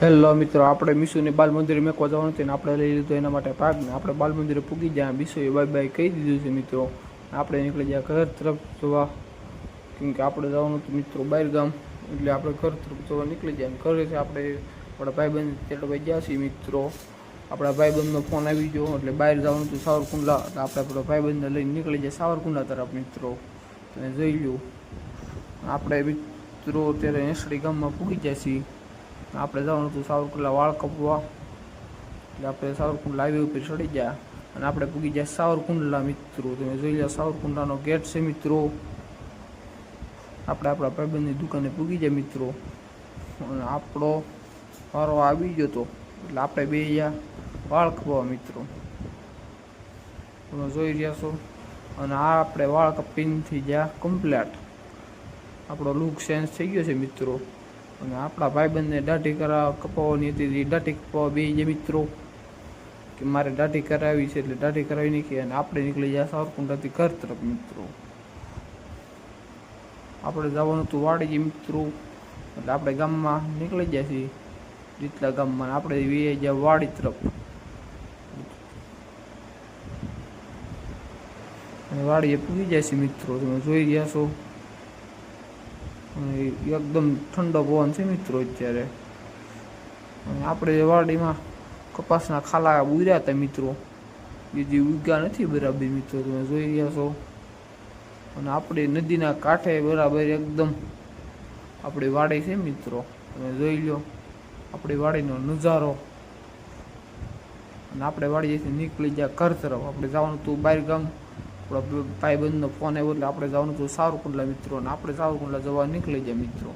Hello મિત્રો, આપણે મીશુને બાલ મંદિરે મેકવા જવાનું હતું ને આપણે લઈ લીધું એના માટે ભાગને આપણે બાલ મંદિરે પૂગી ગયા. મીશુએ બાય બાય કહી દીધું છે મિત્રો. આપણે નીકળી ગયા ઘર તરફ જવા, કેમ કે આપણે જવાનું હતું મિત્રો બહાર ગામ, એટલે આપણે ઘર તરફ જવા નીકળી ગયા. ઘરેથી આપણે આપણા ભાઈબંધ તેટલા ગયા છીએ મિત્રો. આપણા ભાઈબંધનો ફોન આવી ગયો એટલે બહાર જવાનું હતું સાવરકુંડલા, એટલે આપણે આપણા ભાઈબંધને લઈને નીકળી જાય સાવરકુંડલા તરફ મિત્રો. તમે જોઈ લો, આપણે મિત્રો અત્યારે એસડી ગામમાં પૂગી ગયા છીએ. આપણે જવાનું હતું સાવરકુંડલા વાળ કપવા, એટલે આપણે સાવરકુંડલા હાઈવે ઉપર ચડી ગયા અને આપણે પૂગી ગયા સાવરકુંડલા મિત્રો. તમે જોઈ લો, સાવરકુંડલાનો ગેટ છે મિત્રો. આપણે આપણા ભાઈબંધની દુકાને પૂગી જાય મિત્રો, અને આપણો વારો આવી ગયો હતો એટલે આપણે બે ગયા વાળ કપવા મિત્રો. તમે જોઈ રહ્યા છો, અને આ આપણે વાળ કપીને થઈ ગયા કમ્પ્લેટ. આપણો લુક ચેન્જ થઈ ગયો છે મિત્રો. અને આપણા ભાઈબંધને દાઢી કપાવવાની હતી, દાઢી કપાવવા બે જે મિત્રો કે મારે દાઢી કરાવી છે, એટલે દાઢી કરાવી નાખી અને આપણે નીકળી ગયા સાવરકુંડલાથી ઘર તરફ મિત્રો. આપણે જવાનું હતું વાડી મિત્રો, એટલે આપણે ગામમાં નીકળી ગયા છીએ રીતલા ગામમાં. આપણે વી ગયા વાડી તરફ, અને વાડીએ પૂગી જાય છે મિત્રો. તમે જોઈ રહ્યા છો, એકદમ ઠંડો પવન છે મિત્રો અત્યારે. અને આપણે વાડીમાં કપાસના ખાલા ઉર્યા હતા મિત્રો, એ જે ઉગ્યા નથી બરાબર મિત્રો. તમે જોઈ રહ્યા છો, અને આપણે નદીના કાંઠે બરાબર એકદમ આપણી વાડી છે મિત્રો. તમે જોઈ લો આપણી વાડીનો નજારો. અને આપણે વાડીએથી નીકળી ગયા ઘર તરફ. આપણે જવાનું હતું બહાર ગામ. આપણા ભાઈબંધનો ફોન આવ્યો એટલે આપણે જવાનું હતું સાવરકુંડલા મિત્રો, અને આપણે સાવરકુંડલા જવા નીકળી ગયા મિત્રો.